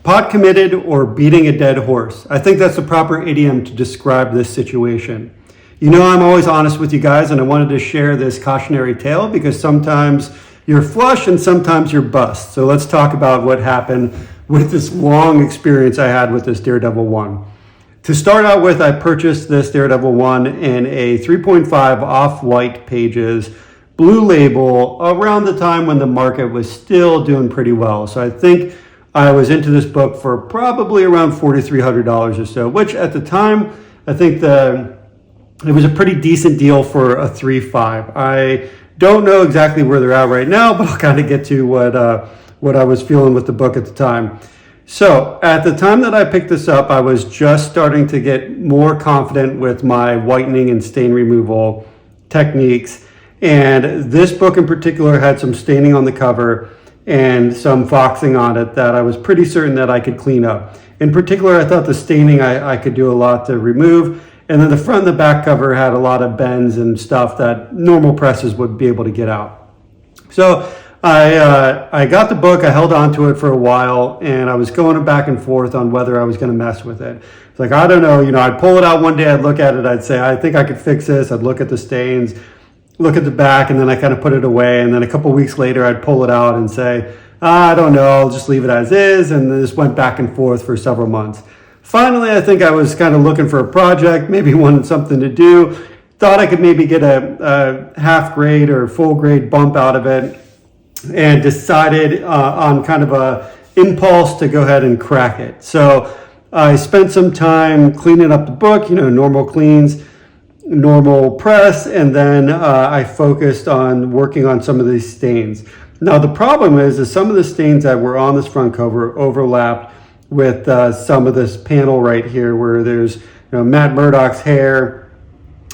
pot committed or beating a dead horse. I think that's the proper idiom to describe this situation. You know, I'm always honest with you guys, and I wanted to share this cautionary tale because sometimes you're flush and sometimes you're bust. So let's talk about what happened with this long experience I had with this Daredevil 1. To start out with, I purchased this Daredevil 1 in a 3.5 off-white pages blue label around the time when the market was still doing pretty well. So I think I was into this book for probably around $4,300 or so, which at the time, I think it was a pretty decent deal for a 3.5. I don't know exactly where they're at right now, but I'll kind of get to what I was feeling with the book at the time. So at the time that I picked this up, I was just starting to get more confident with my whitening and stain removal techniques. And this book in particular had some staining on the cover and some foxing on it that I was pretty certain that I could clean up. In particular, I thought the staining I could do a lot to remove. And then the front and the back cover had a lot of bends and stuff that normal presses would be able to get out. So I got the book, I held on to it for a while, and I was going back and forth on whether I was going to mess with it. It's like, I don't know, I'd pull it out one day, I'd look at it, I'd say, I think I could fix this. I'd look at the stains, look at the back, and then I kind of put it away. And then a couple weeks later, I'd pull it out and say, I don't know, I'll just leave it as is. And this went back and forth for several months. Finally, I think I was kind of looking for a project, maybe wanted something to do, thought I could maybe get a half grade or full grade bump out of it, and decided on kind of a impulse to go ahead and crack it. So I spent some time cleaning up the book, normal cleans, normal press, and then I focused on working on some of these stains. Now the problem is some of the stains that were on this front cover overlapped with some of this panel right here where there's Matt Murdock's hair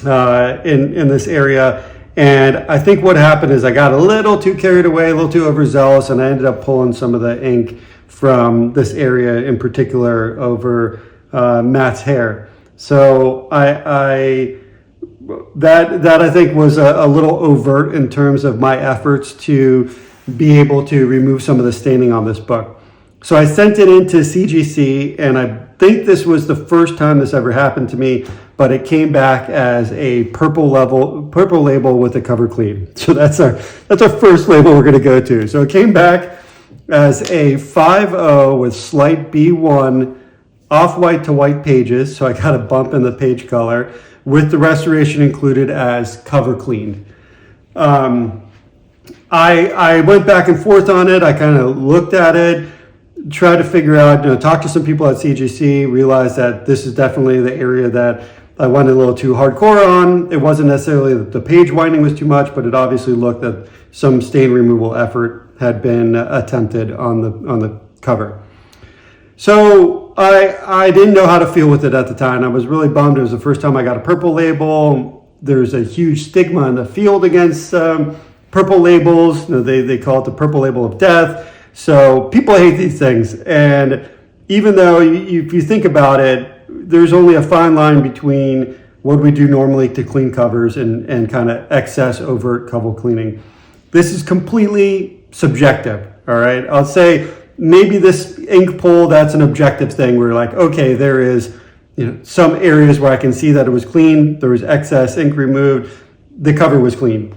in this area. And I think what happened is I got a little too carried away, a little too overzealous, and I ended up pulling some of the ink from this area in particular over Matt's hair. So that I think was a little overt in terms of my efforts to be able to remove some of the staining on this book. So I sent it into CGC, and I think this was the first time this ever happened to me, but it came back as a purple label with a cover clean. So that's our first label we're going to go to. So it came back as a 5.0 with slight B1 off-white to white pages. So I got a bump in the page color with the restoration included as cover cleaned. I went back and forth on it. I kind of looked at it, tried to figure out, talk to some people at CGC, realized that this is definitely the area that I went a little too hardcore on. It wasn't necessarily that the page whitening was too much, but it obviously looked that some stain removal effort had been attempted on the cover. So I didn't know how to feel with it at the time. I was really bummed. It was the first time I got a purple label. There's a huge stigma in the field against purple labels. They call it the purple label of death. So people hate these things. And even though if you think about it, there's only a fine line between what we do normally to clean covers and kind of excess overt cover cleaning. This is completely subjective, all right? I'll say maybe this ink pull, that's an objective thing where like, okay, there is some areas where I can see that it was clean, there was excess ink removed, the cover was clean.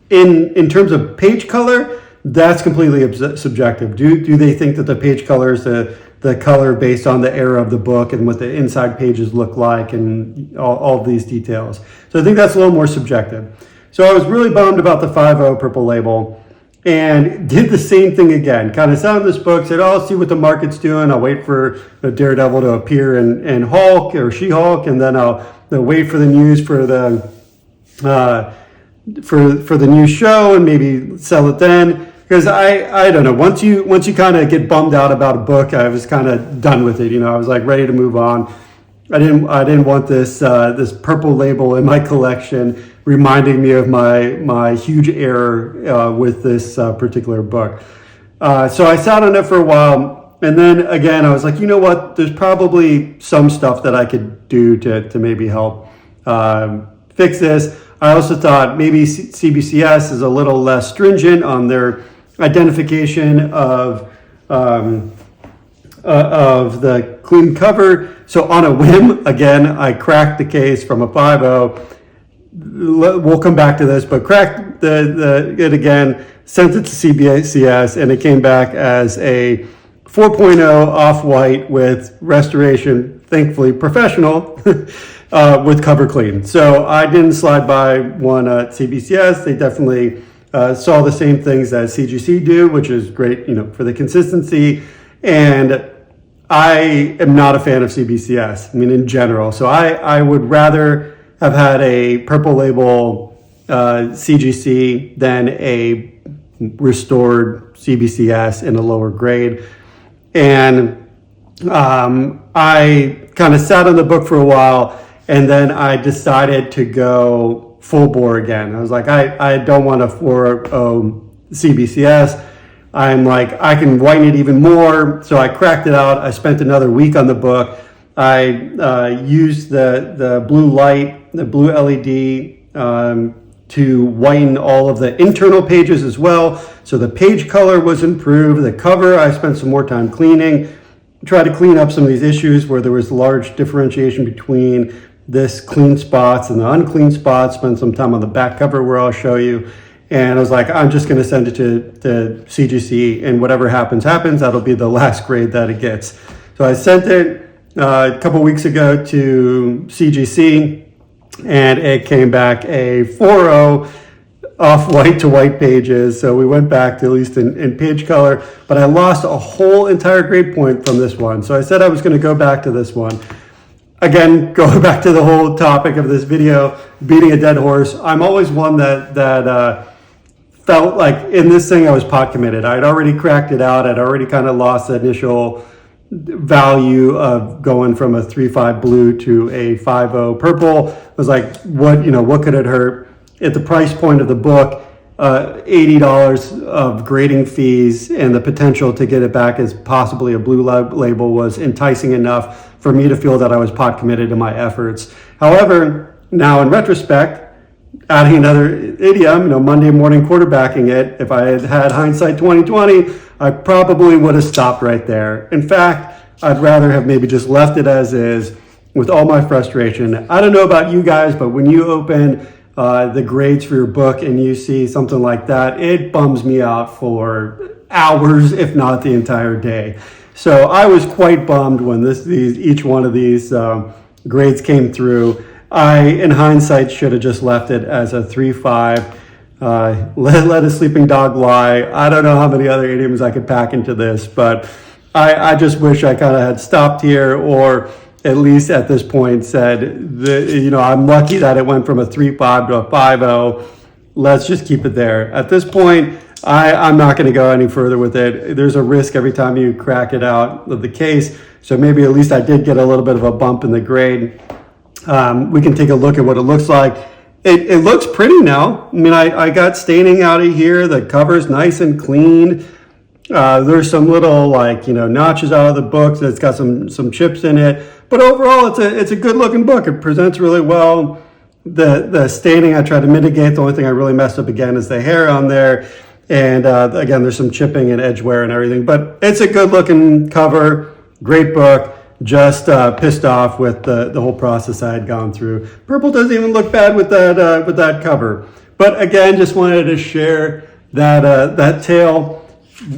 In terms of page color, that's completely subjective. Do they think that the page color is the color based on the era of the book and what the inside pages look like and all of these details? So I think that's a little more subjective. So I was really bummed about the 5.0 purple label and did the same thing again. Kind of sat in this book, said, I'll see what the market's doing. I'll wait for Daredevil to appear in Hulk or She-Hulk, and then I'll wait for the news for the for the new show and maybe sell it then. Because I don't know, once you kind of get bummed out about a book, I was kind of done with it. I was like ready to move on. I didn't want this purple label in my collection reminding me of my huge error with this particular book. So I sat on it for a while, and then again I was like, you know what? There's probably some stuff that I could do to maybe help fix this. I also thought maybe CBCS is a little less stringent on their identification of of the clean cover. So on a whim, again, I cracked the case from a 5.0. We'll come back to this, but cracked it again, sent it to CBCS, and it came back as a 4.0 off-white with restoration, thankfully professional, with cover clean. So I didn't slide by one at CBCS. They definitely saw the same things that CGC do, which is great, for the consistency. And I am not a fan of CBCS, in general. So I would rather have had a purple label CGC than a restored CBCS in a lower grade. And I kind of sat on the book for a while, and then I decided to go full bore again. I was like, I don't want a 4.0 CBCS. I'm like, I can whiten it even more. So I cracked it out. I spent another week on the book. I used the blue light, the blue LED, to whiten all of the internal pages as well. So the page color was improved. The cover, I spent some more time cleaning. Try to clean up some of these issues where there was large differentiation between this clean spots and the unclean spots. Spend some time on the back cover where I'll show you. And I was like, I'm just going to send it to CGC, and whatever happens, happens. That'll be the last grade that it gets. So I sent it a couple weeks ago to CGC, and it came back a 4.0 off white to white pages. So we went back to at least in page color, but I lost a whole entire grade point from this one. So I said I was going to go back to this one. Again, going back to the whole topic of this video, beating a dead horse. I'm always one that felt like in this thing I was pot committed. I'd already cracked it out. I'd already kind of lost the initial value of going from a 3.5 blue to a 5.0 purple. I was like, what could it hurt? At the price point of the book, $80 of grading fees and the potential to get it back as possibly a blue label was enticing enough for me to feel that I was pot committed to my efforts. However, now in retrospect, adding another idiom, Monday morning quarterbacking it, if I had had hindsight 2020, I probably would have stopped right there. In fact, I'd rather have maybe just left it as is with all my frustration. I don't know about you guys, but when you open the grades for your book and you see something like that, it bums me out for hours, if not the entire day. So I was quite bummed when each one of these grades came through. I, in hindsight, should have just left it as a 3.5. Let a sleeping dog lie. I don't know how many other idioms I could pack into this, but I just wish I kind of had stopped here, or at least at this point said, I'm lucky that it went from a 3.5 to a 5.0. Let's just keep it there. At this point, I'm not going to go any further with it. There's a risk every time you crack it out of the case. So maybe at least I did get a little bit of a bump in the grade. We can take a look at what it looks like. It looks pretty now. I got staining out of here. The cover's nice and clean. There's some little notches out of the book. It's got some chips in it. But overall, it's a good looking book. It presents really well. The staining I tried to mitigate. The only thing I really messed up again is the hair on there. And again, there's some chipping and edge wear and everything. But it's a good looking cover. Great book. Just pissed off with the whole process I had gone through. Purple doesn't even look bad with that cover. But again, just wanted to share that tale.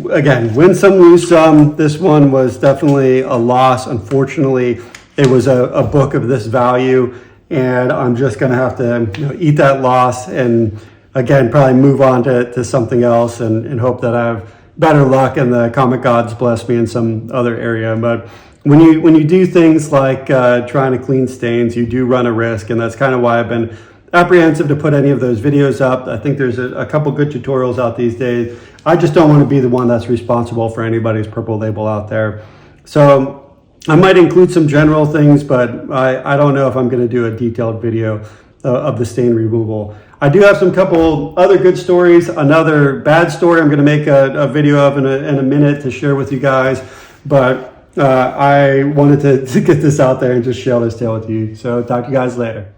Again, win some, lose some. This one was definitely a loss. Unfortunately, it was a book of this value, and I'm just going to have to eat that loss and again probably move on to something else and hope that I have better luck and the comic gods bless me in some other area. But when you do things like trying to clean stains, you do run a risk, and that's kind of why I've been apprehensive to put any of those videos up. I think there's a couple good tutorials out these days. I just don't want to be the one that's responsible for anybody's purple label out there. So I might include some general things, but I don't know if I'm going to do a detailed video of the stain removal. I do have some couple other good stories. Another bad story I'm going to make a video of in a minute to share with you guys, but I wanted to get this out there and just share this tale with you. So talk to you guys later.